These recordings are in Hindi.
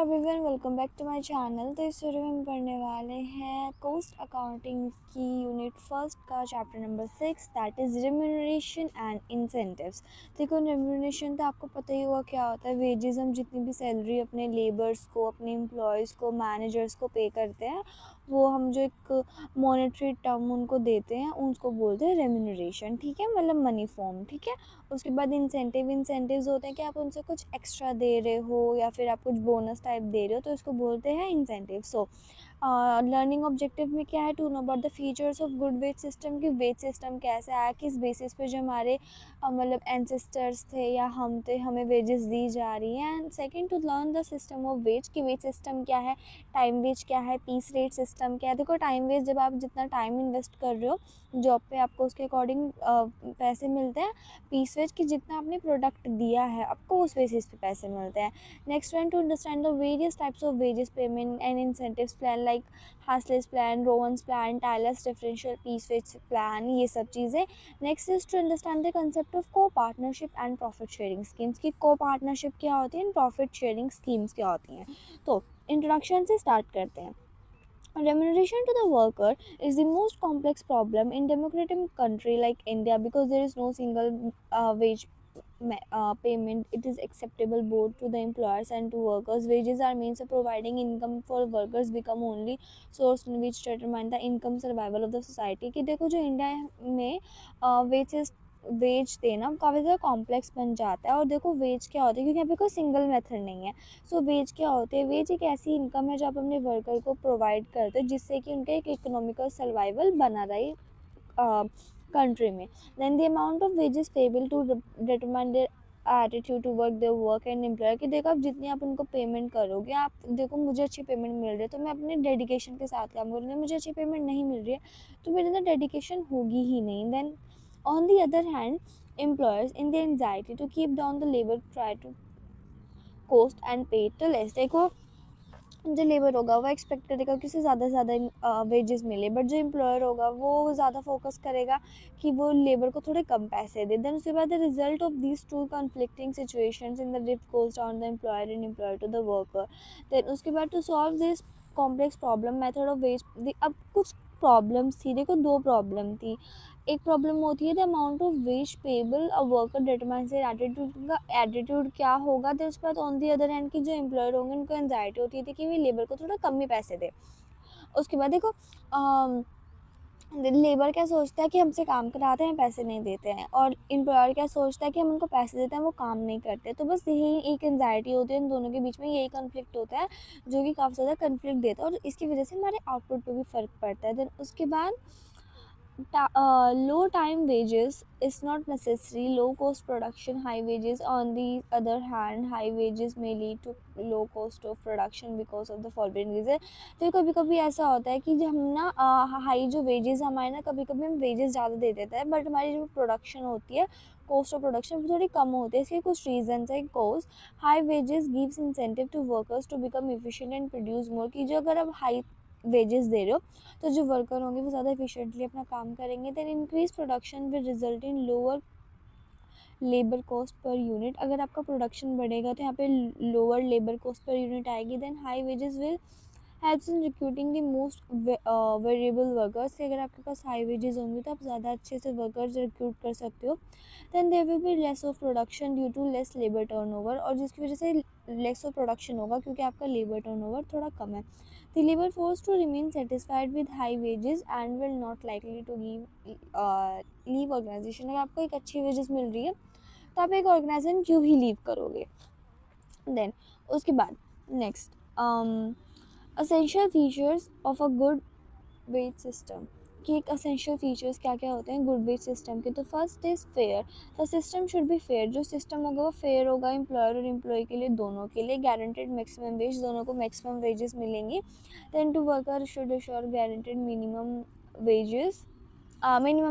Everyone, welcome back to my channel. तो इस वीडियो में हम पढ़ने वाले हैं कोस्ट अकाउंटिंग की यूनिट फर्स्ट का chapter number 6, that is remuneration and incentives. देखो, रेम्यूनरेशन तो आपको पता ही होगा क्या होता है। वेजेस हम जितनी भी सैलरी अपने लेबर्स को, अपने एम्प्लॉयज़ को, मैनेजर्स को पे करते हैं, वो हम जो एक मॉनेटरी टर्म उनको देते हैं उसको बोलते हैं रेम्यूनरेशन। ठीक है, मतलब मनी फॉर्म। ठीक है। उसके बाद इंसेंटिव्स होते हैं कि आप उनसे कुछ एक्स्ट्रा दे रहे हो या फिर आप कुछ बोनस टाइप दे रहे हो, तो इसको बोलते हैं इंसेंटिव। सो लर्निंग ऑब्जेक्टिव में क्या है, to know about the features of good wage system, की वेज सिस्टम कैसे आया, किस बेसिस पे जो हमारे मतलब एंसेस्टर्स थे या हम थे, हमें वेजेस दी जा रही हैं। And second, to learn the system of wage, की वेज सिस्टम क्या है, टाइम वेज क्या है, पीस रेट सिस्टम क्या है। देखो, टाइम वेज जब आप जितना टाइम इन्वेस्ट कर रहे हो जॉब पे, आपको उसके अकॉर्डिंग पैसे मिलते हैं। पीस वेज की जितना आपने प्रोडक्ट दिया है आपको उस बेसिस पे पैसे मिलते हैं। Next one, to understand the various types of wages payment and incentives plan, like Halsey plan, Rowan's plan, Taylor's differential piece wage plan, ये सब चीज़ें। Next is to understand the concept of co partnership and profit sharing schemes, की को पार्टनरशिप क्या होती है एंड प्रॉफिट शेयरिंग स्कीम्स क्या होती हैं। तो इंट्रोडक्शन से स्टार्ट करते हैं। Remuneration to the worker is the most complex problem in democratic country like India, because there is no single wage payment. It is acceptable both to the employers and to workers. Wages are means of providing income for workers, become only source in which determine the income survival of the society। कि देखो, जो इंडिया में वेजेस वेज देना काफ़ी ज़्यादा कॉम्प्लेक्स बन जाता है। और देखो, वेज क्या होता है, क्योंकि यहाँ पे कोई सिंगल मेथड नहीं है। सो वेज क्या होते हैं, वेज एक ऐसी इनकम है जो आप अपने वर्कर को प्रोवाइड करते हो जिससे कि उनका एक इकोनॉमिकल सर्वाइवल बना रहे कंट्री में। Then the amount of wages payable to determine their attitude to work their work and employer, कि देखो, आप जितनी आप उनको पेमेंट करोगे, आप देखो मुझे अच्छी पेमेंट मिल रही है तो मैं अपने डेडिकेशन के साथ काम करूँगी। मुझे अच्छी पेमेंट नहीं मिल रही है तो मेरे अंदर डेडिकेशन होगी ही नहीं। Then on the other hand, employers in their anxiety to keep down the labor try to cost and pay to less। देखो, जो लेबर होगा वो एक्सपेक्ट करेगा कि उसे ज़्यादा से ज़्यादा वेजेस मिले, बट जो एम्प्लॉयर होगा वो ज़्यादा फोकस करेगा कि वो लेबर को थोड़े कम पैसे दे। देन उसके बाद the result of these two conflicting situations in the diff goes down the employer and employer to the worker. Then उसके बाद to solve this complex problem method of wage. अब कुछ प्रॉब्लम्स थी, देखो दो प्रॉब्लम थी। एक प्रॉब्लम होती है the amount of ways payable a worker determines their attitude, का एटीट्यूड क्या होगा। तो उसके बाद ऑन दी अदर हैंड की जो एम्प्लॉयर होंगे उनको एंजाइटी होती थी कि वे लेबर को थोड़ा कम ही पैसे दे। उसके बाद देखो, लेबर क्या सोचता है कि हमसे काम कराते हैं, पैसे नहीं देते हैं, और एम्प्लॉयर क्या सोचता है कि हम उनको पैसे देते हैं, वो काम नहीं करते। तो बस यही एक एंजाइटी होती है इन दोनों के बीच में, यही कन्फ्लिक्ट होता है जो कि काफ़ी ज़्यादा कन्फ्लिक्ट देता है, और इसकी वजह से हमारे आउटपुट पे भी फ़र्क पड़ता है। देन उसके बाद low time wages is not necessary low cost production. High wages on the other hand, high wages may lead to low cost of production because of the following reason। तो कभी कभी ऐसा होता है कि जब हम ना हाई जो वेजेस हमारे ना, कभी कभी हम वेजेस ज़्यादा दे देते हैं बट हमारी जो प्रोडक्शन होती है, कॉस्ट ऑफ प्रोडक्शन थोड़ी कम होती है। इसके कुछ रीजंस है। Cost, high wages gives incentive to workers to become efficient and produce more, कि जो अगर आप हाई वेजेस दे रहे हो तो जो वर्कर होंगे वो ज़्यादा एफिशिएंटली अपना काम करेंगे। Then increase production will result in lower labour cost per unit. अगर आपका प्रोडक्शन बढ़ेगा तो यहाँ पे lower labour cost per unit आएगी। Then high wages will helps in recruiting the most variable workers, कि अगर आपके पास हाई वेजेस होंगे तो आप ज़्यादा अच्छे से वर्कर्स रिक्रूट कर सकते हो। Then there will be less of production due to less labour turnover, और जिसकी वजह से लेस ऑफ प्रोडक्शन होगा क्योंकि आपका लेबर टर्नओवर थोड़ा कम है। The labor force to remain satisfied with high wages and will not likely to leave organization। अगर आपको एक अच्छी वेजेस मिल रही है तो आप एक ऑर्गेनाइजेशन क्यों ही लीव करोगे। देन उसके बाद next, essential features of a good wage system, कि एक असेंशियल फीचर्स क्या क्या होते हैं गुड वेज सिस्टम के। तो first is fair, the system should be fair, जो सिस्टम होगा वो फेयर होगा एम्प्लॉयर और एम्प्लॉय के लिए, दोनों के लिए। गारंटेड मैक्सिमम वेज, दोनों को मैक्सिमम वेजेस मिलेंगी। Then to worker should assure guaranteed minimum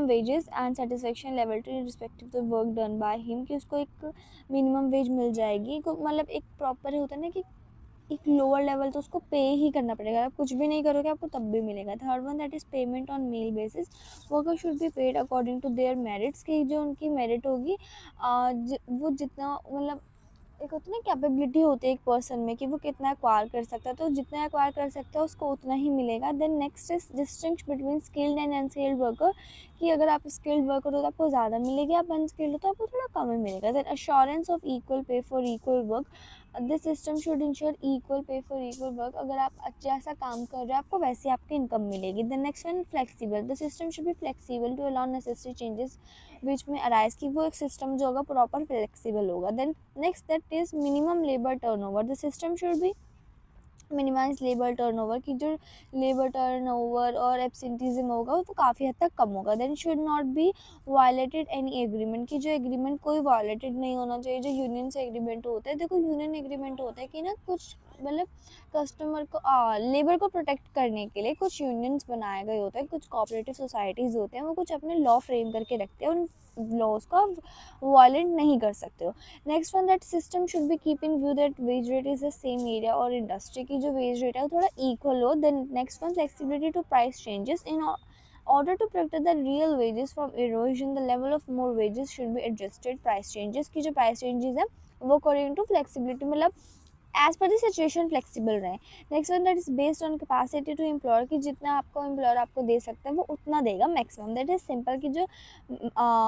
wages and satisfaction level to respective the work done by him, कि उसको एक मिनिमम वेज मिल जाएगी। मतलब एक प्रॉपर होता है ना कि एक लोअर लेवल तो उसको पे ही करना पड़ेगा, आप कुछ भी नहीं करोगे आपको तब भी मिलेगा। Third one, that is payment on mail basis, worker should be paid according to their merits, की जो उनकी मेरिट होगी वो जितना मतलब एक होती है ना कैपेबिलिटी होती है एक पर्सन में कि वो कितना एक्वायर कर सकता है, तो जितना एक्वायर कर सकता है उसको उतना ही मिलेगा। Then next is distinction between skilled and unskilled worker, कि अगर आप स्किल्ड वर्कर हो तो आपको ज़्यादा मिलेगी, आप अनस्किल्ड हो तो आपको थोड़ा कम ही मिलेगा। Then assurance of equal pay for equal work, this system should ensure equal pay for equal work, अगर आप जैसा काम कर रहे हो आपको वैसे आपकी इनकम मिलेगी। Then next one flexible, the system should be flexible to allow necessary changes which may arise, कि वो एक सिस्टम जो होगा प्रॉपर फ्लेक्सिबल होगा। Then next that is minimum labour turnover, the system should be minimise labour turnover, की जो लेबर टर्नओवर और एब्सेंटीज़म होगा वो काफ़ी हद तक कम होगा। Then should not be violated any agreement, की जो एग्रीमेंट कोई वायलेटेड नहीं होना चाहिए। जो यूनियन से एग्रीमेंट होता है, देखो यूनियन एग्रीमेंट होता है कि ना कुछ मतलब कस्टमर को लेबर को प्रोटेक्ट करने के लिए कुछ यूनियंस बनाए गए होते हैं, कुछ कोऑपरेटिव सोसाइटीज़ होते हैं, वो कुछ अपने लॉ फ्रेम करके रखते हैं, उन लॉज को वायलेट नहीं कर सकते हो। Next one that system should be keep in view that wage rate is the same area और इंडस्ट्री, की जो वेज रेट है वो थोड़ा इक्वल हो। Then next one flexibility to price changes in order to protect the real wages from erosion, the level of more wages should be adjusted price changes, की जो price changes है वो according to flexibility मतलब as per the situation flexible रहे। Next one that is based on capacity to employer, कि जितना आपको एम्प्लॉयर आपको दे सकता है वो उतना देगा मैक्सिमम। दैट इज सिंपल, की जो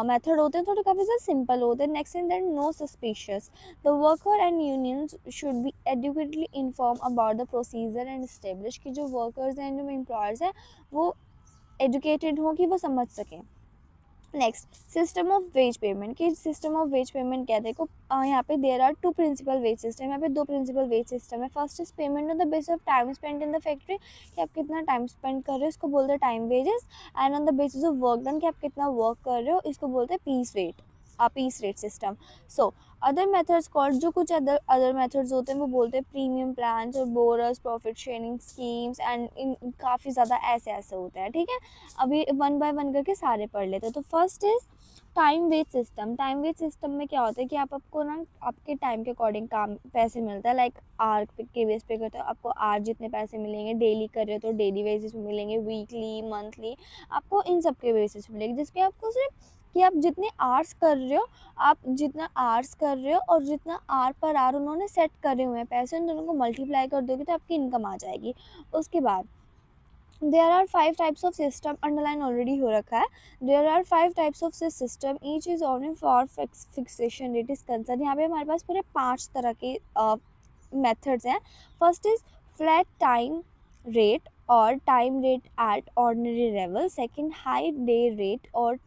मेथड होते हैं थोड़े काफ़ी ज़्यादा सिंपल होते हैं। Next in that no suspicious, the worker and unions should be adequately inform about the procedure and establish, की जो वर्कर्स हैं जो एम्प्लॉयर्स हैं वो एजुकेटेड हों कि वो समझ सकें। Next system of wage payment, की सिस्टम ऑफ वेज पेमेंट क्या है, देखो यहाँ पे there are two principal wage system, यहाँ पे दो प्रिंसिपल वेज सिस्टम है। First is payment on the base of time spend in the factory, कि आप कितना टाइम स्पेंड कर रहे हो इसको बोलते हैं time wages. And on the basis of work done, कि आप कितना वर्क कर रहे हो इसको बोलते हैं piece rate system. So other methods called, जो कुछ अदर मेथड्स होते हैं वो बोलते हैं प्रीमियम प्लान्स और bonus profit sharing schemes, and इन काफ़ी ज़्यादा ऐसे होते हैं। ठीक है, अभी वन बाय वन करके सारे पढ़ लेते हैं। तो first is time wage system. Time wage system में क्या होता है कि आपको ना आपके टाइम के अकॉर्डिंग काम पैसे मिलता है, लाइक आर के बेस पे करते हो, आपको आर जितने पैसे मिलेंगे, डेली कर रहे हो तो डेली बेसिस पे मिलेंगे, वीकली मंथली आपको इन सब के बेसिस पे मिलेंगे, जिसके आपको सिर्फ कि आप जितने आवर्स कर रहे हो, आप जितना आवर्स कर रहे हो और जितना आर पर आर उन्होंने सेट करे हुए हैं पैसे, उन दोनों को मल्टीप्लाई कर दोगे तो आपकी इनकम आ जाएगी। उसके बाद there are 5 types of system, underline already हो रखा है। there are 5 types of system, each is only for fixation rate is concerned। यहाँ पे हमारे पास पूरे 5 तरह के methods हैं। First is flat time rate और time rate at ordinary level. Second high day rate और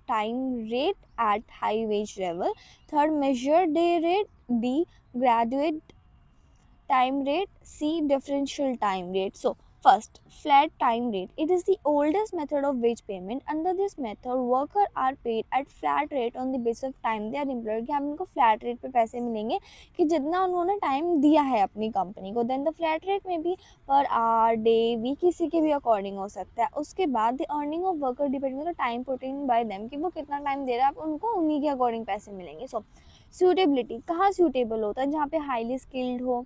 time rate at high wage level. Third measured day rate. D graduated time rate, C differential time rate। So first, flat time rate, it is the oldest method of wage payment। Under this method worker are paid at flat rate on the basis of time they are employed, कि हम उनको flat rate पे पैसे मिलेंगे कि जितना उन्होंने टाइम दिया है अपनी कंपनी को। देन द फ्लैट रेट में भी पर आवर डे वीक किसी के भी अकॉर्डिंग हो सकता है। उसके बाद the earning of worker depend on the time put in by them, कि वो कितना टाइम दे रहा है आप उनको उन्हीं के अकॉर्डिंग पैसे मिलेंगे। सो सूटेबिलिटी, कहाँ सूटेबल होता है, जहाँ पे हाईली स्किल्ड हो,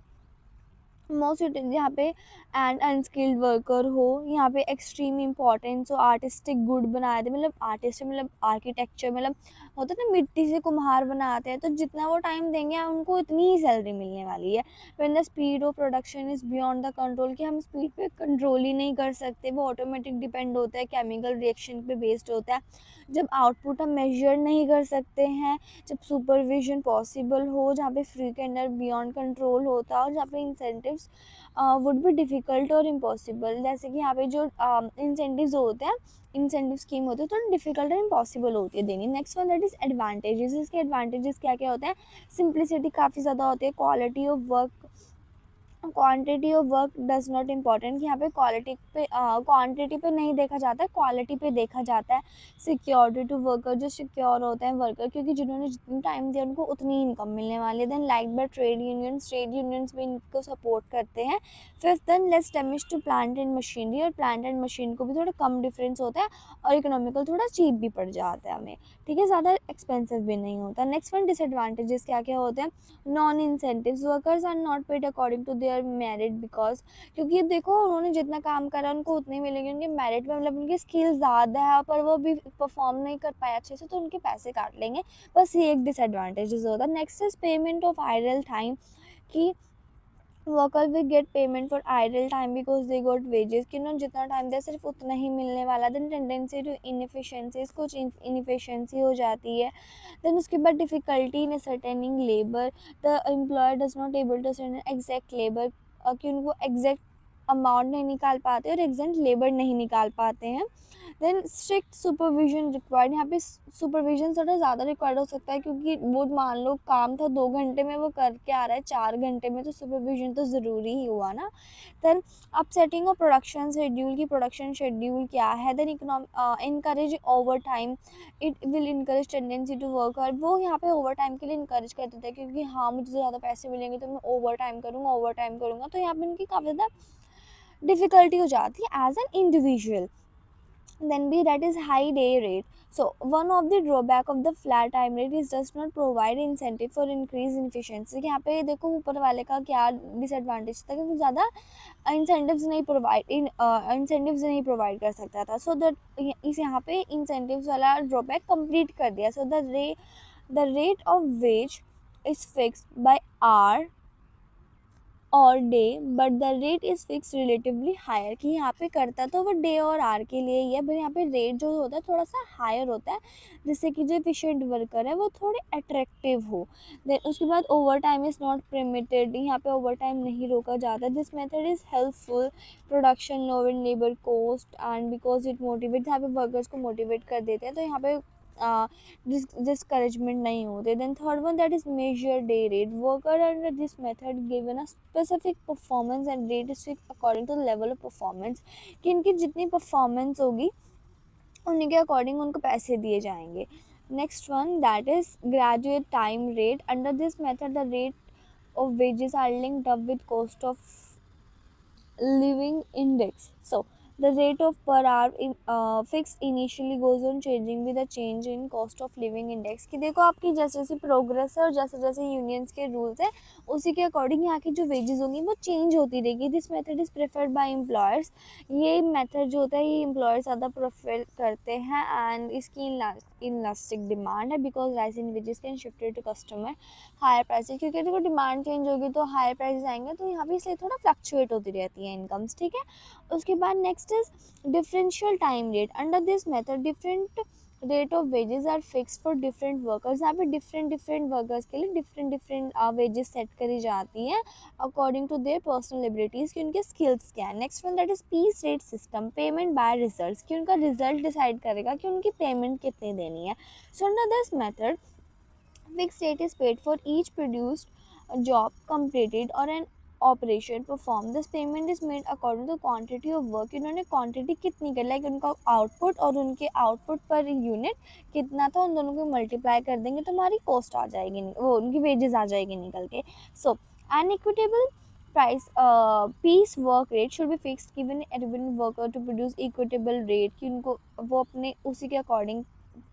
मोस्ट यहाँ पे एंड अनस्किल्ड वर्कर हो, यहाँ पे एक्सट्रीम इंपॉर्टेंस हो, आर्टिस्टिक गुड बनाए थे, मतलब आर्टिस्ट मतलब आर्किटेक्चर मतलब होता है ना मिट्टी से कुम्हार बनाते हैं, तो जितना वो टाइम देंगे उनको इतनी ही सैलरी मिलने वाली है। When the speed of production is beyond the control, कि हम स्पीड पे कंट्रोल ही नहीं कर सकते, वो ऑटोमेटिक डिपेंड होता है, केमिकल रिएक्शन पे बेस्ड होता है। जब आउटपुट हम मेजर नहीं कर सकते हैं, जब सुपरविजन पॉसिबल हो, जहाँ पे फ्री के अंडर बियॉन्ड कंट्रोल होता है, और जहाँ पे इंसेंटिव्स वुड बी डिफ़िकल्ट और इम्पॉसिबल, जैसे कि यहाँ पे जो इंसेंटिव्स होते हैं, इंसेंटिव स्कीम होती है थोड़ी डिफिकल्ट और इम्पॉसिबल होती है देनी। Next one that is advantages. इसके एडवांटेजेस क्या क्या होते हैं, सिंप्लिसिटी काफ़ी ज़्यादा होती है, quality of work, quantity of work does not important, कि यहाँ पे क्वालिटी पे क्वांटिटी पे नहीं देखा जाता है, क्वालिटी पे देखा जाता है। सिक्योरिटी टू वर्कर, जो सिक्योर होते हैं वर्कर, क्योंकि जिन्होंने जितनी टाइम दिया उनको उतनी इनकम मिलने वाली है। Then like by trade unions भी इनको सपोर्ट करते हैं। Fifth then less damage to plant and machinery, और प्लांट एंड मशीन को भी थोड़ा कम डिफरेंस होता है और इकोनॉमिकल थोड़ा चीप भी पड़ जाता है हमें, ठीक है, ज़्यादा एक्सपेंसिव भी नहीं होता। नेक्स्ट वन डिसएडवांटेजेस क्या क्या होते हैं, non incentives, workers are not paid according to their merit, because क्योंकि देखो उन्होंने जितना काम करा उनको उतने मिलेंगे, उनके मेरिट में मतलब उनकी स्किल ज़्यादा है पर वो भी परफॉर्म नहीं कर पाए अच्छे से तो उनके पैसे काट लेंगे, बस ये एक डिसएडवांटेजेस होता है। Next is payment of idle time, कि worker will get payment for idle time because they got wages, कि उन्होंने जितना टाइम दिया सिर्फ उतना ही मिलने वाला। देन टेंडेंसी टू इनएफिशिएंसीज, कुछ इनएफिशिएंसी हो जाती है। देन उसके बाद difficulty in ascertaining labour, the employer does not able to ascertain exact labour, कि उनको एग्जैक्ट अमाउंट नहीं निकाल पाते और एग्जैक्ट लेबर नहीं निकाल पाते हैं। देन स्ट्रिक्ट सुपरविजन रिक्वायर्ड, यहाँ पे सुपरविजन थोड़ा ज़्यादा रिक्वायर्ड हो सकता है क्योंकि वो मान लो काम था 2 घंटे में वो करके आ रहा है 4 घंटे में, तो सुपरविजन तो ज़रूरी ही हुआ ना। Then upsetting of production schedule, की प्रोडक्शन शेड्यूल क्या है। Then encourage overtime, it will encourage tendency to work hard, वो यहाँ पे ओवर टाइम के लिए इनकरेज कर देता है क्योंकि हाँ मुझे ज़्यादा पैसे मिलेंगे तो मैं ओवर टाइम करूँगा, तो यहाँ पे उनकी काफ़ी ज़्यादा डिफ़िकल्टी हो जाती है as an individual. Then B, that is high day rate. So one of the drawback of the flat time rate is does not provide incentive for increase in efficiency। यहाँ पे देखो ऊपर वाले का क्या डिसएडवांटेज था कि वो ज़्यादा इंसेंटिव्स नहीं प्रोवाइड कर सकता था, सो दैट इस यहाँ पे इंसेंटिव्स वाला ड्रॉबैक कंप्लीट कर दिया। So the rate of wage is fixed by hour और day but the rate is fixed relatively higher, कि यहाँ पे करता तो वो डे और आर के लिए ही है, बट यहाँ पे रेट जो होता है थोड़ा सा हायर होता है जिससे कि जो एफिशिएंट वर्कर है वो थोड़े अट्रैक्टिव हो। देन उसके बाद over time is not permitted, यहाँ पे ओवर टाइम नहीं रोका जाता। This method is helpful production lower in labour cost and because it motivate, यहाँ पे वर्कर्स को मोटिवेट कर देते हैं तो यहाँ पे discouragement नहीं होते। Then third one, that is measure day rate. Worker under this method given a specific performance and rate is fixed according to the level of performance, कि इनकी जितनी परफॉर्मेंस होगी उन्हीं के अकॉर्डिंग उनको पैसे दिए जाएंगे। Next one, that is graduate time rate. Under this method the rate of wages are linked up with cost of living index. So the rate of per hour fixed initially goes on changing with the change in cost of living index, कि देखो आपकी जैसे जैसे प्रोग्रेस है और जैसे जैसे यूनियंस के रूल्स है उसी के अकॉर्डिंग यहाँ की जो वेजेस होंगी वो चेंज होती रहेगी। This method is preferred bye employers, ये मेथड जो होता है ये एम्प्लॉयर्स ज़्यादा प्रेफर करते हैं एंड इसकी इलास्टिक डिमांड है because rise in wages can shifted to customer higher prices, क्योंकि देखो डिमांड चेंज होगी तो हायर प्राइसेस आएंगे तो यहाँ पे इसलिए थोड़ा फ्लक्चुएट होती रहती है इनकम्स, ठीक है। उसके बाद next is differential time rate. Under this method different rate of wages are fix for different workers, यहाँ पे डिफरेंट वर्कर्स के लिए डिफरेंट वेजेस सेट करी जाती हैं according to their personal abilities, कि उनके स्किल्स क्या है। Next one that is piece rate system, payment by results, कि उनका रिजल्ट डिसाइड करेगा कि उनकी पेमेंट कितनी देनी है। So under this method fixed rate is paid for each produced job completed or an operation perform. This payment is made according to quantity of work, इन्होंने क्वांटिटी कितनी कर लाइक उनका आउटपुट और उनके आउटपुट पर यूनिट कितना था उन दोनों को मल्टीप्लाई कर देंगे तो हमारी कॉस्ट आ जाएगी, वो उनकी वेजेस आ जाएगी निकल के। So an equitable price piece work rate should be fixed given every worker to produce equitable rate, कि उनको वो अपने उसी के अकॉर्डिंग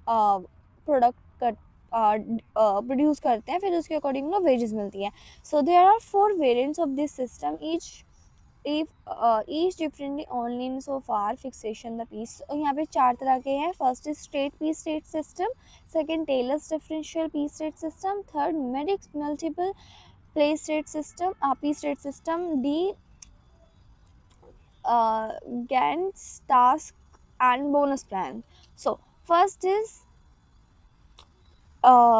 प्रोडक्ट कर प्रोड्यूस करते हैं, फिर उसके अकॉर्डिंग उनको वेजेस मिलती है। So there are 4 variants of this system, each differently only in so far fixation the piece. यहाँ पे 4 तरह के हैं। First is straight piece rate system, second Taylor's differential piece rate system, third Merrick's multiple place rate system piece rate system, the Gantt's task and bonus plan. So first is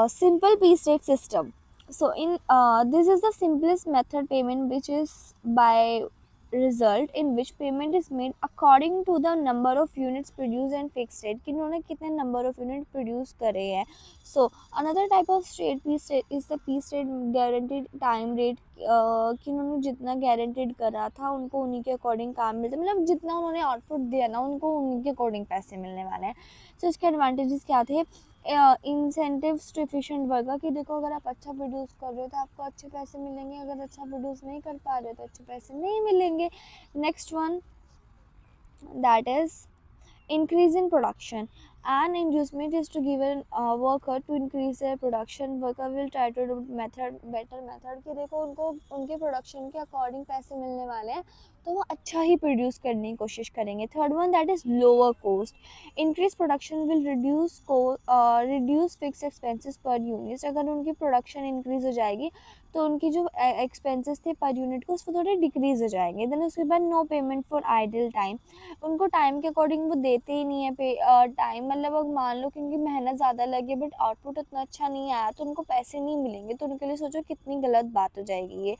simple piece rate system. So in this is the simplest method payment, which is by result, in which payment is made according to the number of units produced and fixed rate, कि उन्होंने कितने number of unit produce करे हैं। So another type of straight piece rate is the piece rate guaranteed time rate, कि उन्होंने जितना guaranteed करा था उनको उन्हीं के अकॉर्डिंग काम मिलता है, मतलब जितना उन्होंने आउटपुट दिया ना उनको उन्हीं के अकॉर्डिंग पैसे मिलने वाले हैं। सो इसके एडवांटेजेस क्या थे, इंसेंटिव्स टू एफिशिएंट वर्कर, कि देखो अगर आप अच्छा प्रोड्यूस कर रहे हो तो आपको अच्छे पैसे मिलेंगे, अगर अच्छा प्रोड्यूस नहीं कर पा रहे हो तो अच्छे पैसे नहीं मिलेंगे। Next one that is increase in production, An inducement is to give a worker to increase their production. Worker will try to do better method कि देखो उनको उनके प्रोडक्शन के अकॉर्डिंग पैसे मिलने वाले हैं, तो वो अच्छा ही प्रोड्यूस करने की कोशिश करेंगे. Third one, that is lower cost. Increase production will reduce fix expenses पर यूनिट. अगर उनकी प्रोडक्शन इंक्रीज हो जाएगी तो उनकी जो एक्सपेंसेस थे पर यूनिट को उसको थोड़े डिक्रीज हो जाएंगे. देन उसके बाद no payment for idle time. उनको टाइम के अकॉर्डिंग वो देते ही नहीं है पे टाइम. मतलब अब मान लो कि उनकी मेहनत ज़्यादा लगी बट आउटपुट उतना अच्छा नहीं आया तो उनको पैसे नहीं मिलेंगे. तो उनके लिए सोचो कितनी गलत बात हो जाएगी ये.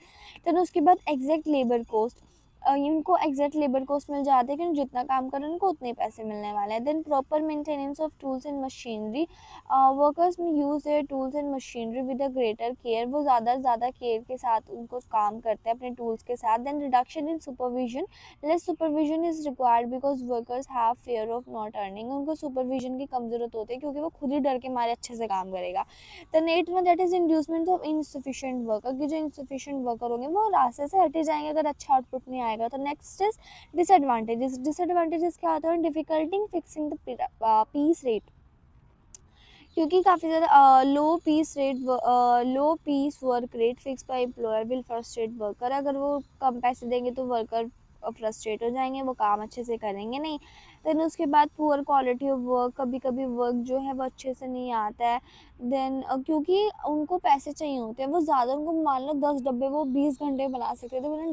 देन उसके बाद एग्जैक्ट लेबर कॉस्ट. उनको एग्जैक्ट लेबर कॉस्ट मिल जाते हैं कि जितना काम करें उनको उतने पैसे मिलने वाले हैं. Then proper maintenance of tools and machinery. Workers में use their tools and machinery with a greater care. वो ज़्यादा से ज़्यादा केयर के साथ उनको काम करते हैं अपने टूल्स के साथ. Then reduction in supervision. Less supervision is required because workers have fear of not earning. उनको सुपरविजन की कम ज़रूरत होती है क्योंकि वो खुद ही डर के मारे अच्छे से काम करेगा. The eight one, that is inducement of insufficient worker. कि जो इनसफिशिएंट वर्कर होंगे वो रास्ते से हटे जाएंगे अगर अच्छा आउटपुट नहीं आएगा. तो नेक्स्ट इज डिसएडवांटेजेस. डिसएडवांटेजेस क्या होता है? Difficulty in fixing the piece rate. क्योंकि काफ़ी ज़्यादा low piece work rate fixed by employer will frustrate worker. अगर वो कम पैसे देंगे तो वर्कर फ्रस्ट्रेट हो जाएंगे, वो काम अच्छे से करेंगे नहीं. देन उसके बाद पुअर क्वालिटी ऑफ वर्क. कभी कभी वर्क जो है वो अच्छे से नहीं आता है. देन क्योंकि उनको पैसे चाहिए होते हैं, वो ज़्यादा उनको मान लो 10 डब्बे वो 20 घंटे बना सकते थे, तो उन्होंने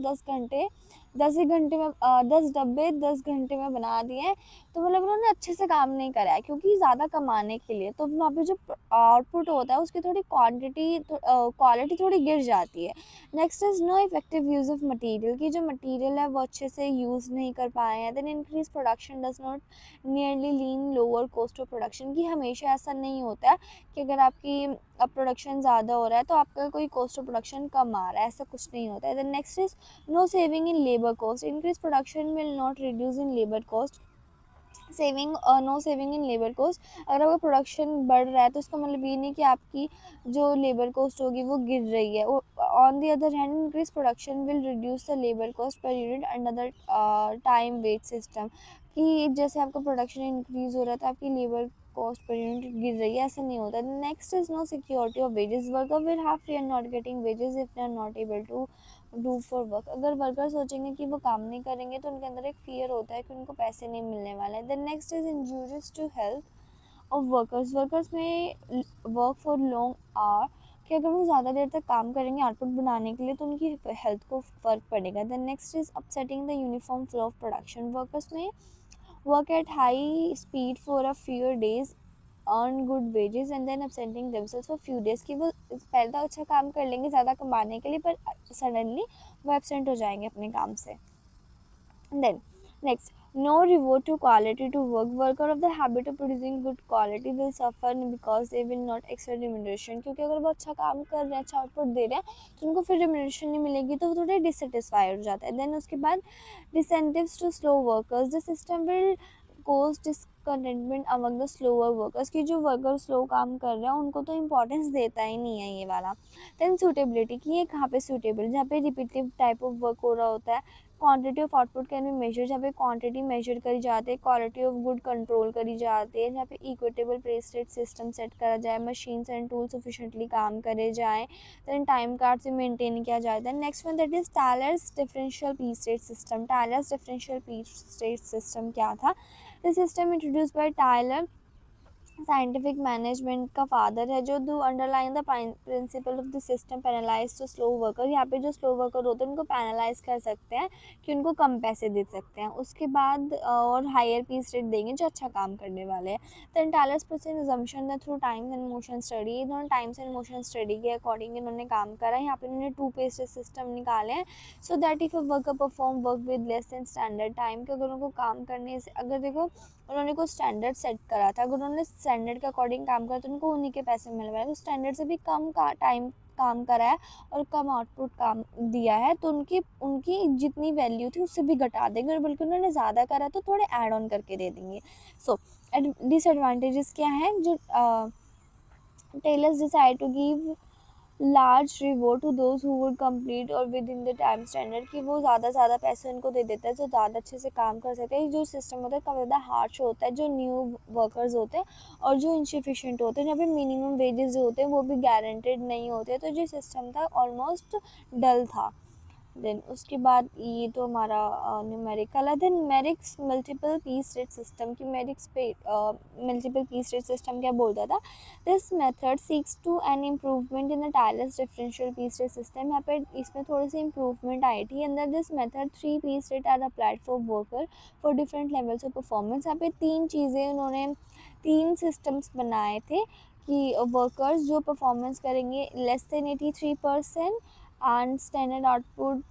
10 ही घंटे में 10 डब्बे 10 घंटे में बना दिए. तो मतलब उन्होंने अच्छे से काम नहीं करा है क्योंकि ज़्यादा कमाने के लिए. तो वहाँ पे जो आउटपुट होता है उसकी थोड़ी क्वालिटी थोड़ी गिर जाती है. Next is no effective use of material. की जो मटेरियल है वो अच्छे से यूज़ नहीं कर पाए हैं. Then increase production does not nearly lean lower cost of production. की हमेशा ऐसा नहीं होता है कि अगर आपकी अब प्रोडक्शन ज़्यादा हो रहा है तो आपका कोई कॉस्ट ऑफ प्रोडक्शन कम आ रहा है, ऐसा कुछ नहीं होता है. Then next is no saving in labour cost. Increase production will not reduce in labour cost. No saving in labour cost. अगर आपका प्रोडक्शन बढ़ रहा है तो इसका मतलब ये नहीं कि आपकी जो लेबर कॉस्ट होगी वो गिर रही है. On the other hand increase production will reduce the labour cost per unit under time wet system. कि जैसे आपका प्रोडक्शन इंक्रीज हो रहा है तो आपकी लेबर कॉस्ट पर यूनिट गिर रही है, ऐसा नहीं होता. Next is no security of wages. Worker will have fear not getting wages if they are not able to do for work. अगर वर्कर सोचेंगे कि वो काम नहीं करेंगे तो उनके अंदर एक फियर होता है कि उनको पैसे नहीं मिलने वाले हैं. Then next is injurious to health of workers. Workers में वर्क फॉर लॉन्ग आवर. कि अगर वो ज़्यादा देर तक काम करेंगे आउटपुट बनाने के लिए तो उनकी हेल्थ को फ़र्क पड़ेगा. Then next is upsetting the uniform flow of production. Workers में work at high speed for a few days, earn good wages and then absenting themselves for few days. कि वो पहले तो अच्छा काम कर लेंगे ज़्यादा कमाने के लिए पर सडनली वो एबसेंट हो जाएंगे अपने काम से. Then next, no reward to quality to work. Worker of the habit of producing good quality will suffer because they will not accept remuneration. क्योंकि अगर वो अच्छा काम कर रहे हैं, अच्छा आउटपुट दे रहे हैं तो उनको फिर remuneration नहीं मिलेगी तो वो थोड़े डिससेटिस्फाई हो जाता है. देन उसके बाद disincentives to slow workers. The system will cause discontentment among the slower workers. की जो वर्कर स्लो काम कर रहे हैं उनको तो इंपॉर्टेंस देता ही नहीं है ये वाला. Then suitability. की ये कहाँ पे सूटेबल, जहाँ पे रिपीटिव टाइप ऑफ वर्क हो रहा होता है. Quantity of output can be measure. जहाँ पे क्वांटिटी मेजर करी जाती है, क्वालिटी ऑफ गुड कंट्रोल करी जाती है. जहाँ पे इक्विटेबल प्रेस्टेड सिस्टम सेट करा जाए, मशीन्स एंड टूल सफिशेंटली काम करे जाए. देन टाइम कार्ड से मेंटेन किया जाता है. Next one that is Taylor's differential piece rate system. Taylor's differential piece rate system क्या था? This system introduce by Taylor scientific management का फादर है, जो do underline the principle of the system penalize to slow worker. यहाँ पे जो स्लो वर्कर होते हैं उनको पेनलाइज कर सकते हैं कि उनको कम पैसे दे सकते हैं. उसके बाद और हायर पीस रेट देंगे जो अच्छा काम करने वाले हैं. Then Taylor's process assumption the through times and motion study. इन्होंने टाइम्स एंड मोशन स्टडी के अकॉर्डिंग इन्होंने काम करा है. यहाँ पे इन्होंने 2 पेज सिस्टम निकाले हैं so that if a worker perform work with less than standard time. कि अगर उनको काम करने से, अगर देखो उन्होंने कोई स्टैंडर्ड सेट करा था, अगर उन्होंने स्टैंडर्ड के अकॉर्डिंग काम करा तो उनको उन्हीं के पैसे मिल रहे हैं. तो स्टैंडर्ड से भी कम का टाइम काम करा है और कम आउटपुट काम दिया है तो उनकी उनकी जितनी वैल्यू थी उससे भी घटा देंगे, और बल्कि उन्होंने ज़्यादा करा तो थोड़े ऐड ऑन करके दे देंगे. सो डिसएडवांटेजेस क्या हैं? जो Taylors decide to give large reward to those who would complete और within the time standard, कि वो ज़्यादा से ज़्यादा पैसे उनको दे देता है जो ज़्यादा अच्छे से काम कर सकते हैं। जो सिस्टम होता है काफ़ी ज़्यादा हार्श होता है जो न्यू वर्कर्स होते हैं और जो इनसफिशिएंट होते हैं, जहाँ पे मिनिमम वेजेस जो होते हैं वो भी गारंटेड नहीं होते। तो जो सिस्टम था ऑलमोस्ट डल था। देन उसके बाद ये तो हमारा न्यूमेरिकल है। Then Merrick's multiple piece rate system की मेरिक्स पे मल्टीपल पीस रेट सिस्टम क्या बोलता था, this method seeks to an improvement in the Taylor's differential piece rate system. यहाँ पे इसमें थोड़ी सी इम्प्रूवमेंट आई थी। Under this method 3 piece rate are applied for worker for different levels of performance. यहाँ पे 3 चीज़ें उन्होंने 3 सिस्टम्स बनाए थे कि वर्कर्स जो परफॉर्मेंस करेंगे less than 83% and standard output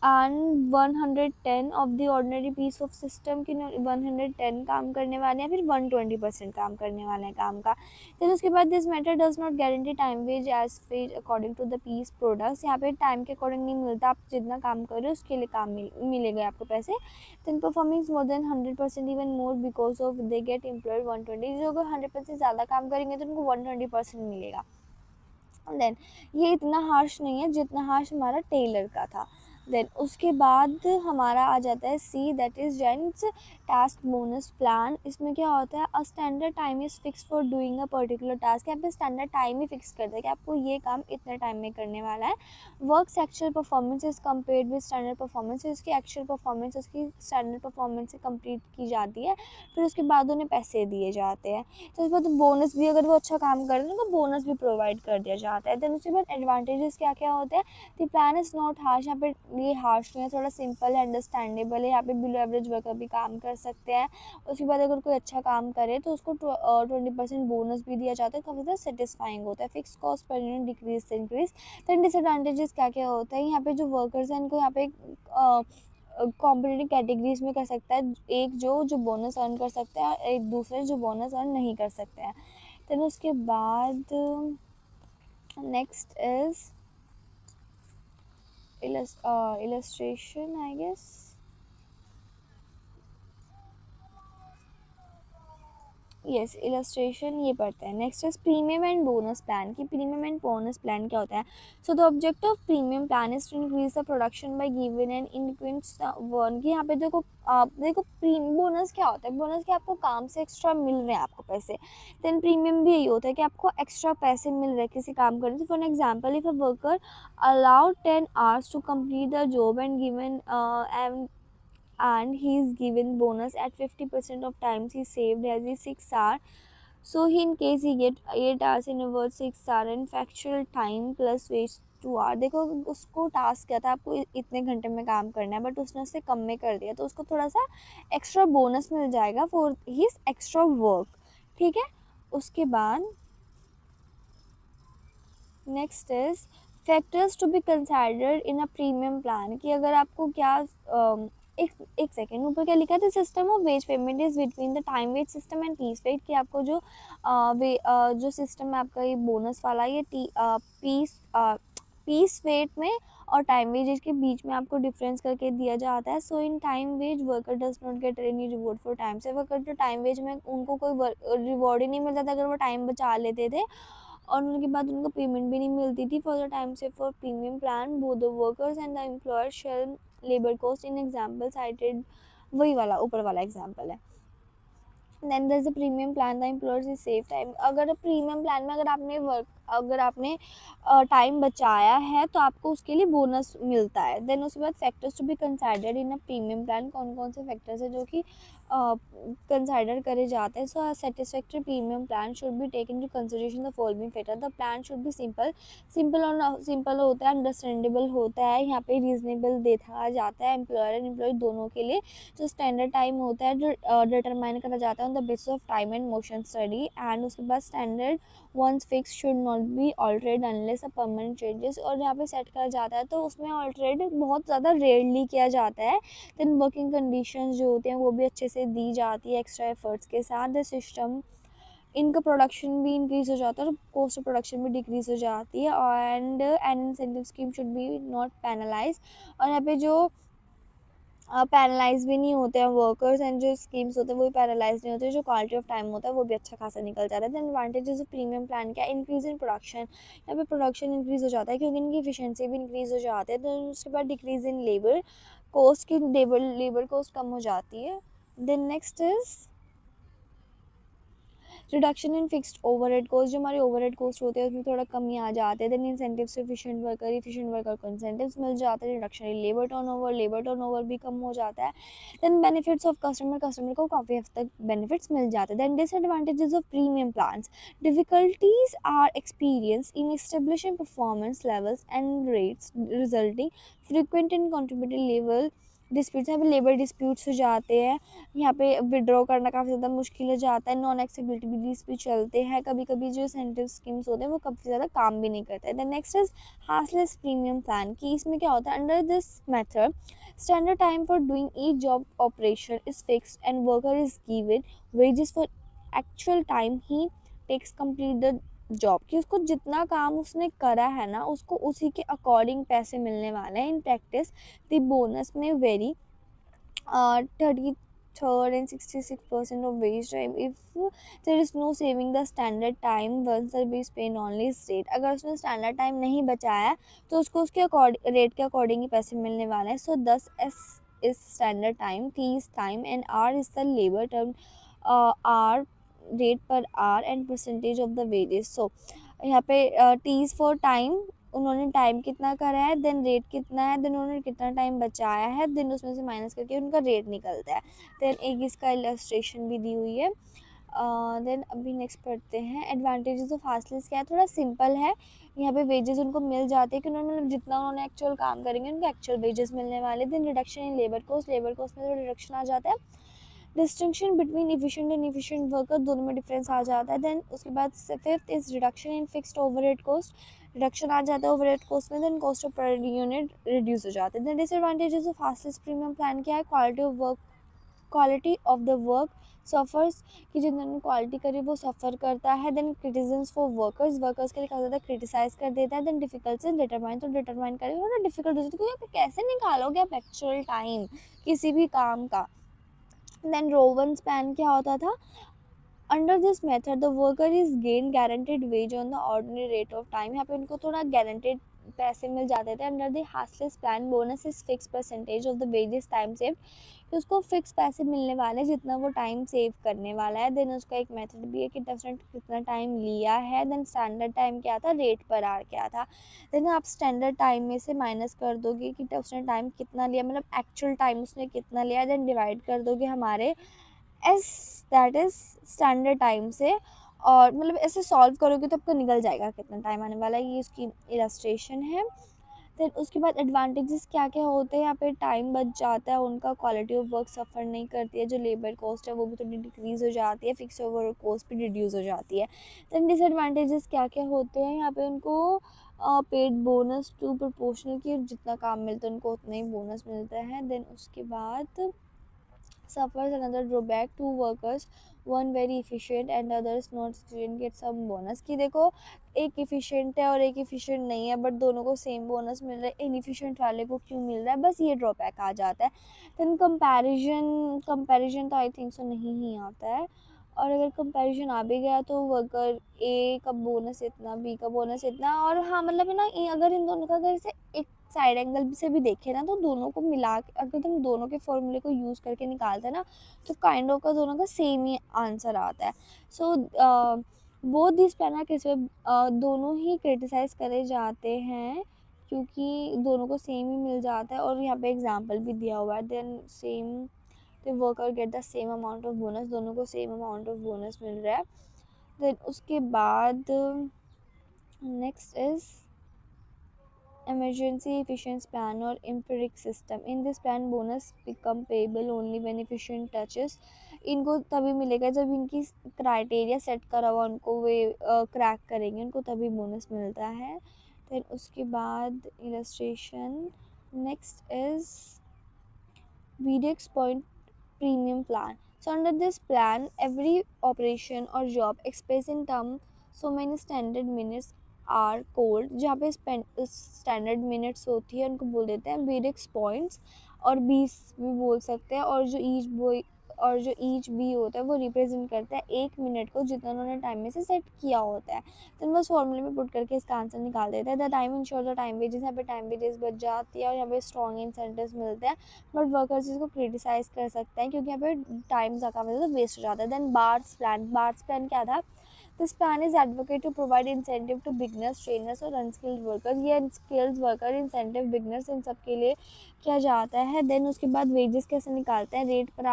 and 110 of the ordinary piece of system की 110 काम करने वाले हैं, फिर 120% काम करने वाले हैं काम का। फिर उसके बाद this method does not guarantee time wage as wage according to the piece products. यहाँ पे टाइम के अकॉर्डिंग नहीं मिलता, आप जितना काम कर रहे हो उसके लिए काम मिलेगा आपको पैसे। Then performing more than 100% even more because of they get employed 120। जो अगर 100% ज़्यादा काम करेंगे तो उनको 120% मिलेगा। देन ये इतना हार्श नहीं है जितना हार्श हमारा टेलर का था। देन उसके बाद हमारा आ जाता है C, that is Gantt's task bonus plan. इसमें क्या होता है, a standard time is fix for doing a particular task. यहाँ पे स्टैंडर्ड टाइम ही फिक्स करते हैं कि आपको ये काम इतने टाइम में करने वाला है। Works actual performance is compared with standard performance. इसकी एक्चुअल परफॉर्मेंस उसकी स्टैंडर्ड परफॉर्मेंस से कंप्लीट की जाती है, फिर उसके बाद उन्हें पैसे दिए जाते हैं। तो उसके बाद बोनस भी, अगर वो अच्छा काम कर रहे हैं तो बोनस भी प्रोवाइड कर दिया जाता है। देन उसके बाद एडवांटेजेस क्या क्या होते हैं, the plan is not harsh. यहाँ पे ये हार्श नहीं है, थोड़ा सिंपल है, अंडरस्टैंडेबल है। यहाँ पे बिलो एवरेज वर्कर भी काम कर सकते हैं। उसके बाद अगर कोई अच्छा काम करे तो उसको 20% बोनस भी दिया जाता है, काफ़ी ज़्यादा सेटिस्फाइंग होता है। Fix cost per unit decrease से इंक्रीज। देन डिसएडवांटेजेस क्या क्या होता है, यहाँ पे जो वर्कर्स हैं इनको यहाँ पे कॉम्पिटिटिव कैटेगरीज में कर सकता है, एक जो बोनस अर्न कर सकते हैं और एक दूसरे जो बोनस अर्न नहीं कर सकते हैं। देन उसके बाद next is illustration I guess. Yes illustration ये पढ़ते हैं। Next is premium and bonus plan की प्रीमियम एंड बोनस प्लान क्या होता है। So the object of premium plan is to increase the production by given and increase one की। यहाँ पे देखो आप देखो बोनस क्या होता है, बोनस क्या आपको काम से एक्स्ट्रा मिल रहे हैं आपको पैसे। देन प्रीमियम भी यही होता है कि आपको एक्स्ट्रा पैसे मिल रहे हैं किसी काम करने से। For example if a worker allowed 10 hours to complete the job and given and he is given bonus at 50% of times he saved as he 6 hour, so he in case he get 8 hours in a word 6 hour and factual time plus wage 2 hour। देखो उसको टास्क क्या था, आपको इतने घंटे में काम करना है बट उसने उससे कम में कर दिया तो उसको थोड़ा सा एक्स्ट्रा बोनस मिल जाएगा फॉर हिज एक्स्ट्रा वर्क। ठीक है। उसके बाद next is factors to be considered in a premium plan की अगर आपको क्या एक सेकेंड ऊपर क्या लिखा था, system of wage payment is between the time wage system and piece weight कि आपको जो सिस्टम है आपका ये बोनस वाला ये पीस वेट में और टाइम वेज के बीच में आपको डिफरेंस करके दिया जाता है। So in time wage worker does not get any reward for time से। वर्कर जो टाइम वेज में उनको कोई रिवॉर्ड ही नहीं मिलता था अगर वो टाइम बचा लेते थे और उनके बाद उनको पेमेंट भी नहीं मिलती थी। फॉर द टाइम से for premium plan both the workers and the employer share labour cost in example cited, वही वाला ऊपर वाला एग्जाम्पल है। Then there is a premium plan the employers is save time. अगर प्रीमियम प्लान में अगर आपने टाइम बचाया है तो आपको उसके लिए बोनस मिलता है। देन उसके बाद factors to be considered in a premium plan, कौन कौन से फैक्टर्स है जो कि कंसाइडर करे जाते हैं। So satisfactory premium plan should be taken to consideration the following factor. The plan should be simple होता है, अंडरस्टैंडेबल होता है, यहाँ पे रीजनेबल देखा जाता है एम्प्लॉयर एंड एम्प्लॉय दोनों के लिए। जो स्टैंडर्ड टाइम होता है जो डिटरमाइन करा जाता है on the basis of time and motion study. And उसके बाद standard once fix should not be altered unless a permanent changes, और यहाँ पे सेट करा जाता है तो उसमें ऑल्टरेड बहुत ज़्यादा रेयरली किया जाता है। देन वर्किंग कंडीशंस जो होते हैं वो भी अच्छे से दी जाती है एक्स्ट्रा एफर्ट्स के साथ। द सिस्टम इनका प्रोडक्शन भी इंक्रीज हो जाता है और कॉस्ट ऑफ प्रोडक्शन भी डिक्रीज हो जाती है। And N incentive scheme should be not penalise. और यहाँ पे जो पैरालाइज भी नहीं होते हैं वर्कर्स, एंड जो स्कीम्स होते हैं वो भी पैरालाइज नहीं होते, जो क्वालिटी ऑफ टाइम होता है वो भी अच्छा खासा निकल जाता है। Then advantages of premium plan क्या, इंक्रीज इन प्रोडक्शन, यहाँ पे प्रोडक्शन इंक्रीज हो जाता है क्योंकि इनकी एफिशिएंसी भी इंक्रीज हो जाती है। देन उसके बाद डिक्रीज इन लेबर कॉस्ट, की लेबर कॉस्ट कम हो जाती है। Then next is reduction in fixed overhead cost, जो हमारे ओवरहेड कॉस्ट होते हैं उसमें थोड़ा कमी आ जाते हैं। देन इंसेंटिव्स एफिशिएंट वर्कर को इंसेंटिव्स मिल जाते हैं। रिडक्शन इन लेबर टर्नओवर भी कम हो जाता है। देन बेनिफिट्स ऑफ कस्टमर को काफ़ी हद तक बेनिफिट्स मिल जाते हैं। Then disadvantages of premium plans, difficulties are experience in establishing performance levels and rates resulting frequent and contributed level disputes, यहाँ पे लेबर डिस्प्यूट्स हो जाते हैं, यहाँ पे विड्रॉ करना काफ़ी ज़्यादा मुश्किल हो जाता है। नॉन एक्सेबिलिटीज भी चलते हैं, कभी कभी जो इंसेंटिव स्कीम्स होते हैं वो काफ़ी ज़्यादा काम भी नहीं करते हैं। The next is Halsey premium plan, कि इसमें क्या होता है, under this method standard time for doing each job operation is fixed and worker is given wages for actual time he takes complete the job, कि उसको जितना काम उसने करा है ना उसको उसी के अकॉर्डिंग पैसे मिलने वाले हैं। इन प्रैक्टिस द बोनस में very 33rd and 66% of wage time if there is no saving the standard time once service pay only is rate, अगर उसने स्टैंडर्ड टाइम नहीं बचाया तो उसको उसके रेट के अकॉर्डिंग ही पैसे मिलने वाले हैं। सो 10 is standard time, T is time and R is the labor term, R rate per hour and percentage of the wages। so यहाँ पे T is for time, उन्होंने टाइम कितना करा है, देन रेट कितना है, देन उन्होंने कितना टाइम बचाया है, देन उसमें से माइनस करके उनका रेट निकलता है। देन एक इसका इलस्ट्रेशन भी दी हुई है। देन अभी नेक्स्ट पढ़ते हैं एडवांटेजेस ऑफ हाउसलेस, क्या है, थोड़ा सिंपल है। यहाँ पे वेजेस उनको मिल जाते हैं कि उन्होंने मतलब जितना उन्होंने एक्चुअल काम करेंगे उनको एक्चुअल वेजेस मिलने वाले। Then reduction in labour cost में थोड़ा रिडक्शन आ जाता है। Distinction between efficient and efficient worker, दोनों में डिफरेंस आ जाता है। देन उसके बाद fifth is reduction in fixed overhead cost, reduction आ जाता है ओवरहेड कॉस्ट में। Then cost of per unit reduce हो जाते हैं। Then disadvantages of fastest premium plan क्या है, quality of the work suffers, कि जिन्होंने क्वालिटी करी वो सफ़र करता है। देन क्रिटिसिज्म फॉर वर्कर्स के लिए काफ़ी ज़्यादा क्रिटिसाइज कर देता है। देन डिफिकल्ट डिटरमाइन, तो डिटरमाइन करेंगे थोड़ा डिफिकल्ट हो जाता है क्योंकि आप कैसे निकालोगे आप एक्चुअल टाइम किसी भी काम का। देन रोवन स्पैन क्या होता था, under this method the worker is gain guaranteed wage on the ordinary rate of time, यहाँ पे उनको थोड़ा गारंटेड पैसे मिल जाते थे। Under the Halsey plan bonus is fix percentage of the wages time save, तो उसको फिक्स पैसे मिलने वाले हैं जितना वो टाइम सेव करने वाला है। देन उसका एक मेथड भी है कि डेफिनेट कितना टाइम लिया है। देन स्टैंडर्ड टाइम क्या था, रेट पर आवर क्या था। देन आप स्टैंडर्ड टाइम में से माइनस कर दोगे कि उसने टाइम कितना लिया, मतलब एक्चुअल टाइम उसने कितना लिया, देन डिवाइड कर दोगे हमारे S that is standard time से, और मतलब ऐसे सॉल्व करोगे तो आपको निकल जाएगा कितना टाइम आने वाला है। ये उसकी इलस्ट्रेशन है। देन उसके बाद एडवांटेजेस क्या क्या होते हैं, यहाँ पे टाइम बच जाता है उनका, क्वालिटी ऑफ वर्क सफ़र नहीं करती है, जो लेबर कॉस्ट है वो भी थोड़ी डिक्रीज़ हो जाती है, फिक्स ओवर कॉस्ट भी रिड्यूस हो जाती है। देन डिसएडवांटेजेस क्या क्या होते हैं, यहाँ पे उनको पेड बोनस टू प्रोपोर्शनल, की जितना काम मिलता है उनको उतना ही बोनस मिलता है। देन उसके बाद suffers another drawback, two workers one very efficient and others not efficient get some bonus, कि देखो एक efficient है और एक efficient नहीं है बट दोनों को सेम बोनस मिल रहा है, इनएफिशिएंट वाले को क्यों मिल रहा है, बस ये ड्रॉबैक आ जाता है। देन कंपैरिजन तो आई थिंक सो नहीं ही आता है, और अगर कंपैरिजन आ भी गया तो वर्कर ए का बोनस इतना, बी का बोनस इतना, और हाँ मतलब है ना, अगर इन दोनों का अगर इसे एक साइड एंगल से भी देखे ना तो दोनों को मिला के अगर तुम दोनों के फॉर्मूले को यूज़ करके निकालते हैं ना तो काइंड ऑफ का दोनों का सेम ही आंसर आता है। सो बोथ दिस प्लान किस दोनों ही क्रिटिसाइज करे जाते हैं क्योंकि दोनों को सेम ही मिल जाता है, और यहाँ पे एग्जांपल भी दिया हुआ है। Then same the worker get the same amount of bonus, दोनों को सेम अमाउंट ऑफ बोनस मिल रहा है। देन उसके बाद next is emergency efficient plan or empiric system, in this plan bonus become payable only when efficient touches, इनको तभी मिलेगा जब इनकी क्राइटेरिया सेट करा हुआ उनको वे क्रैक करेंगे उनको तभी बोनस मिलता है। फिर उसके बाद illustration next is VDX point premium plan. So under this plan, every operation or job expressed in term so many standard minutes are called, जहाँ पे स्टैंडर्ड मिनट्स होती है उनको बोल देते हैं VDX पॉइंट्स, और बीस भी बोल सकते हैं, और जो ईच बी होता है वो रिप्रेजेंट करता है 1 मिनट को, जितना उन्होंने टाइम में से सेट किया होता है। तो बस फॉर्मूले में पुट करके इसका आंसर निकाल देते हैं। The time ensure the time wages, यहाँ पे टाइम वेजेस बच जाती है और यहाँ पे स्ट्रॉन्ग इंसेंटिव्स मिलते हैं। बट वर्कर्स इसको क्रिटिसाइज कर सकते हैं क्योंकि यहाँ पे टाइम काफ़ी वेस्ट हो जाता है। देन बार्ट्स प्लान क्या था? This plan is advocate to provide incentive to beginners, trainers और अनस्किल्ड वर्कर्स। ये अनस्किल्ड वर्कर, इंसेंटिव, बिगनर्स, इन सब के लिए किया जाता है। देन उसके बाद वेजेस कैसे निकालते हैं? रेट पर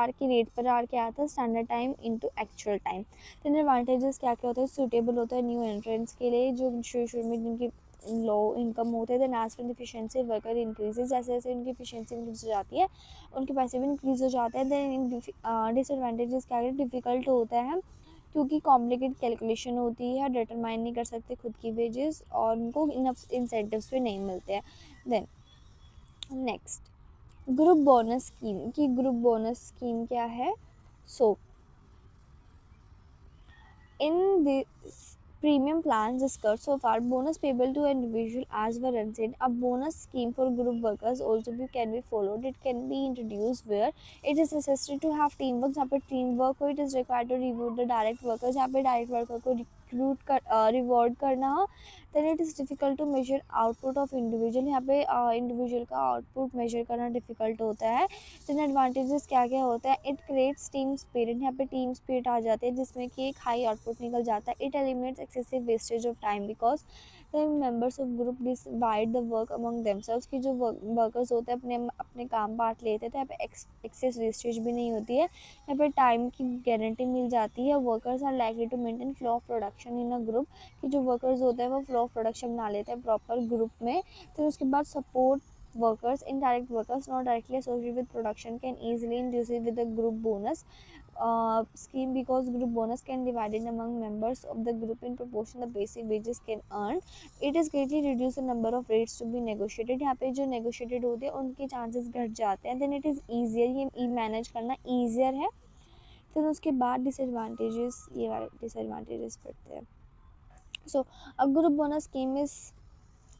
आर क्या आता है? Standard time into actual time. Then advantages क्या क्या होते हैं? सूटेबल होता है न्यू एंट्रेंट्स के लिए, जो शुरू में जिनकी लो इनकम होते हैं। Then as per efficiency worker increases, जैसे जैसे उनकी एफिशिएंसी इंक्रीज हो जाती है उनके पैसे भी इंक्रीज हो जाते हैं। देन डिसएडवांटेजेस क्या है? डिफ़िकल्ट होता है क्योंकि कॉम्प्लिकेट कैलकुलेशन होती है, डिटरमाइन नहीं कर सकते खुद की वेजेस, और उनको इनफ इंसेंटिव्स भी नहीं मिलते हैं। Then next, group bonus scheme की ग्रुप बोनस स्कीम क्या है? सो in this premium plans discussed so far, bonus payable to an individual as were unsaid. A bonus scheme for group workers also can be followed. It can be introduced where it is necessary to have teamwork. जहाँ पे teamwork हो, it is required to reward the direct workers. जहाँ पे direct worker को रिवॉर्ड करना हो, then it is difficult to measure output of individual. यहाँ पे इंडिविजुअल का आउटपुट मेजर करना डिफिकल्ट होता है। देन एडवांटेजेस क्या क्या होता है? इट क्रिएट्स टीम स्पिरिट, यहाँ पे टीम स्पिरिट आ जाती है जिसमें कि एक हाई आउटपुट निकल जाता है। It eliminates excessive wastage of time because the members of group divide the work among themselves, की जो वर्कर्स होते हैं अपने अपने काम बांट लेते हैं, तो यहाँ पे एक्सेस वेस्टेज भी नहीं होती है। यहाँ पे टाइम की गारंटी मिल जाती है। Workers are likely to maintain flow of production in a group, कि जो वर्कर्स होते हैं वो फ्लो ऑफ प्रोडक्शन बना लेते हैं प्रॉपर ग्रुप में। फिर उसके बाद support workers, indirect workers not directly associated with production can easily induce it with a group bonus scheme, because group bonus can divided among members of the group in proportion the basic wages can earn. It is greatly reduce the number of rates to be negotiated, यहाँ पे जो negotiated होते हैं उनके chances घट जाते हैं। then it is easier, ये manage करना easier है। फिर उसके बाद disadvantages, ये वाले disadvantages पढ़ते हैं। so a group bonus scheme is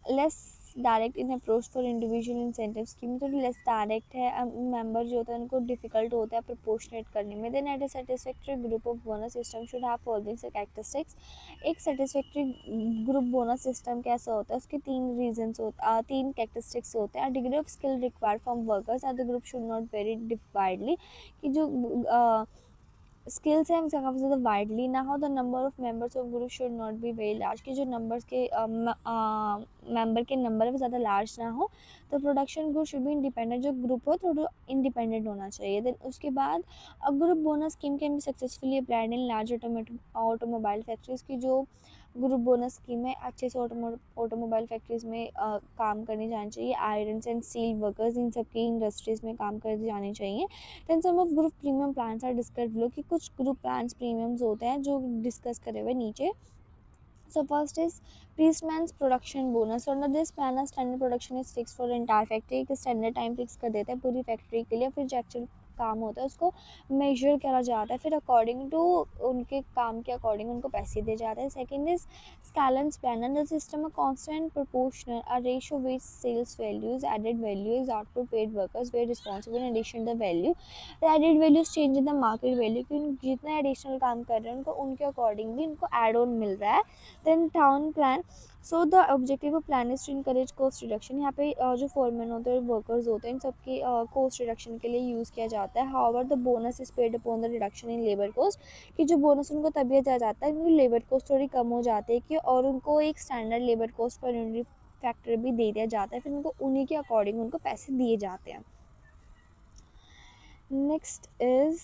less direct in approach for individual incentive scheme, थोड़ी लेस डायरेक्ट है। मेंबर जो होता है उनको डिफिकल्ट होता है प्रोपोर्शनेट करने में। Then at a satisfactory group of bonus system should have following characteristics. एक सेटिस्फैक्ट्री ग्रुप बोनस सिस्टम कैसा होता है? उसके तीन कैरेक्टरिस्टिक्स होते हैं। Degree of skill required from workers at the group should not very widely, कि जो स्किल्स हैं काफ़ी ज़्यादा वाइडली ना हो। The number of members of group should not be very large, कि जो नंबर्स के मेंबर के नंबर है वो ज़्यादा लार्ज ना हो। तो production group should be independent, जो ग्रुप हो थोड़ा इंडिपेंडेंट होना चाहिए। देन उसके बाद a group bonus scheme can be successfully applied in large automobile factories, की जो ग्रुप बोनस स्कीम है अच्छे से ऑटोमोबाइल फैक्ट्रीज में काम करने जाना चाहिए। आयरन एंड स्टील वर्कर्स, इन सब की इंडस्ट्रीज में काम कर जाने चाहिए। Then some of group premium plans are discuss below, कि कुछ ग्रुप प्लान्स प्रीमियम्स होते हैं जो डिस्कस करे हुए नीचे। So first is Priestman's production bonus. Under this plan, a standard production is fixed for entire factory. एक स्टैंडर्ड टाइम फिक्स कर देता है पूरी फैक्ट्री के लिए। फिर जो एक्चुअल काम होता है उसको मेजर करा जाता है, फिर अकॉर्डिंग टू उनके काम के अकॉर्डिंग उनको पैसे दिए जाते हैं। Second is Scanlon's plan. Under system a constant proportional a ratio which sales value is added value is output paid workers were responsible in addition the value the added value change in the market value, कि जितना एडिशनल काम कर रहे हैं उनको उनके अकॉर्डिंग भी उनको एड ऑन मिल रहा है। Then Towne plan. So the objective of plan is to encourage cost reduction. यहाँ पे जो फोरमैन होते हैं वर्कर्स होते हैं इन सबकी कॉस्ट रिडक्शन के लिए यूज़ किया जाता है। However the bonus is paid upon the reduction in labour cost, कि जो बोनस उनको तभी दिया जाता है क्योंकि लेबर कॉस्ट थोड़ी कम हो जाती है, कि और उनको एक standard labour cost per unit factor भी दे दिया जाता है, फिर उनको उन्हीं के अकॉर्डिंग उनको पैसे दिए जाते हैं। Next is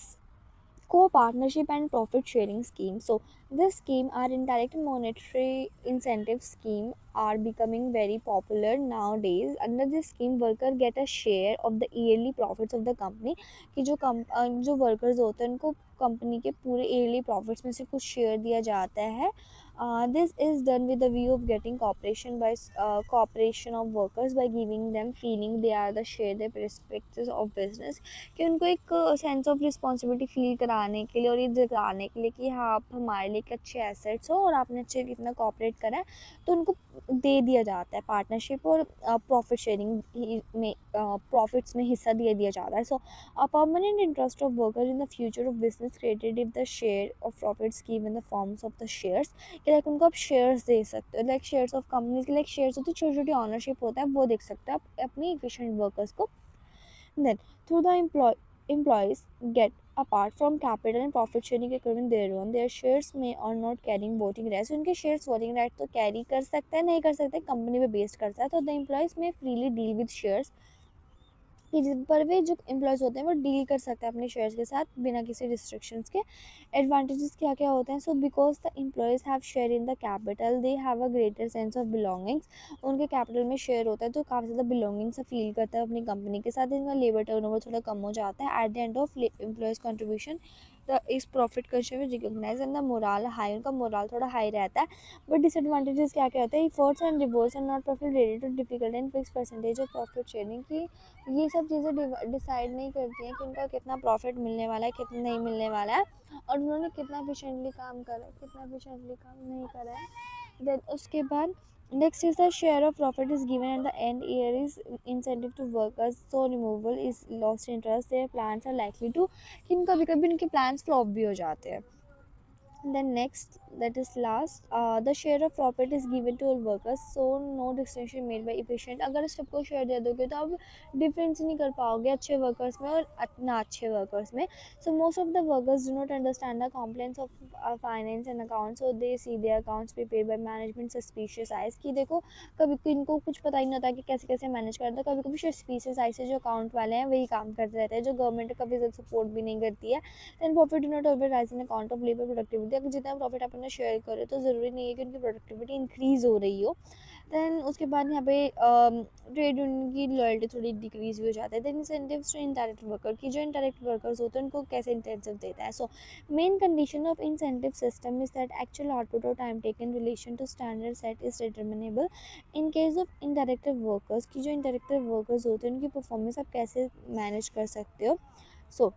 co-partnership and profit sharing scheme. So this scheme are indirect monetary incentive scheme are becoming very popular nowadays. Under this scheme worker get a share of the yearly profits of the company, कि जो वर्कर्स होते हैं उनको कंपनी के पूरे ईयरली प्रॉफिट्स में से कुछ शेयर दिया जाता है. This is done with the view of getting cooperation of workers by giving them feeling they are the share their perspectives of business. कि उनको एक सेंस ऑफ रिस्पॉन्सिबिलिटी फील कराने के लिए और ये जताने के लिए कि हाँ आप हमारे लिए एक अच्छे एसेट्स हो और आपने अच्छे कितना कॉपरेट करा है, तो उनको दे दिया जाता है पार्टनरशिप और प्रॉफिट शेयरिंग में प्रॉफिट्स में हिस्सा दे दिया जाता है. सो a permanent interest of worker in the future of business created if the share of profits given in the forms of the shares. कि लाइक उनको आप शेयर्स दे सकते हो, लाइक शेयर्स ऑफ कंपनीज के लाइक शेयर्स होते हैं, छोटी छोटी ऑनरशिप होता है, वो देख सकते हो आप अपनी एफिशिएंट वर्कर्स को. Then through the employees get apart from capital and profit sharing agreement their own their shares may or not carrying voting rights. उनके शेयर्स वोटिंग राइट तो कैरी कर सकता है, नहीं कर सकते, कंपनी पे बेस्ड करता है. तो द एम्प्लॉयज़ में फ्रीली डील विद शेयर्स कि जिन पर वे जो एम्प्लॉयज़ होते हैं वो डील कर सकते हैं अपने शेयर्स के साथ बिना किसी रिस्ट्रिक्शंस के. एडवांटेजेस क्या क्या होते हैं? So because the employees have share in the capital they have a greater sense of belongings. उनके कैपिटल में शेयर होता है तो काफ़ी ज़्यादा बिलोंगिंग से फील करता है अपनी कंपनी के साथ. इनका लेबर टर्नओवर थोड़ा कम हो जाता है. At the end of employees contribution the is profit culture recognize and the morale high, उनका मोरल थोड़ा हाई रहता है. बट डिसएडवांटेजेस क्या क्या होते हैं? Efforts and rewards and not profit related to difficult and fix percentage of profit sharing की ये सब चीज़ें डिसाइड नहीं करती हैं कि उनका कितना प्रॉफिट मिलने वाला है, कितना नहीं मिलने वाला है, और उन्होंने कितना एफिशिएंटली काम करा है, कितना एफिशिएंटली काम नहीं करा है. देन उसके बाद next is the share of profit is given at the end year is incentive to workers. So removal is lost interest there plans are likely to, कि कभी कभी उनके प्लान्स फ्लॉप भी हो जाते हैं. Then next, that is last, the share of profit is given to all workers, so no distinction made by efficient. अगर सबको शेयर दे दोगे तो आप डिफरेंस नहीं कर पाओगे अच्छे वर्कर्स में और ना अच्छे वर्कर्स में. So most of the workers do not understand the compliance of finance and accounts, so they see their accounts prepared by management suspicious eyes. कि देखो कभी इनको कुछ पता ही नहीं होता कि कैसे कैसे मैनेज करता है. कभी कभी सस्पिशियस आई से जो अकाउंट वाले हैं वही काम करते रहते हैं, जो गवर्नमेंट कभी ज़्यादा सपोर्ट भी नहीं करती है. Then profit do not always rise in account of labour productivity. अगर जितना प्रॉफिट आप अपना शेयर करो तो ज़रूरी नहीं है कि उनकी प्रोडक्टिविटी इंक्रीज़ हो रही हो. दैन उसके बाद यहाँ पे ट्रेड यूनियन की लॉयल्टी थोड़ी डिक्रीज़ भी हो जाता है. Then incentives to indirect worker, की जो इनडायरेक्ट वर्कर्स होते हैं उनको कैसे इंसेंटिव देता है. So main condition of incentive system is that actual output और time taken relation to standard set is determinable. In case of indirect workers, की जो इनडायरेक्ट वर्कर्स होते हैं उनकी परफॉर्मेंस आप कैसे मैनेज कर सकते हो. सो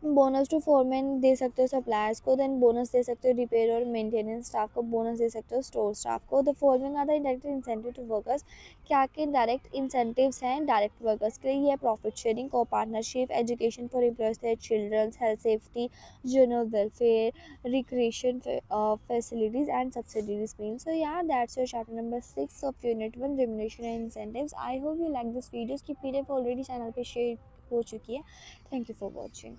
बोनस टू फोरमैन दे सकते हो सप्लायर्स को. देन बोनस दे सकते हो रिपेयर और मेंटेनेंस स्टाफ को. बोनस दे सकते हो स्टोर स्टाफ को. The following are the indirect incentive to workers. क्या के डायरेक्ट इंसेंटिव्स हैं डायरेक्ट वर्कर्स के लिए? ये profit sharing, co-partnership, education for employees their children's, health safety, general welfare, recreation facilities and subsidies scheme. So yeah that's your chapter number 6 of unit 1 remuneration and incentives. I hope you like this videos की पीडीएफ ऑलरेडी चैनल पे शेयर हो चुकी है. Thank you for watching.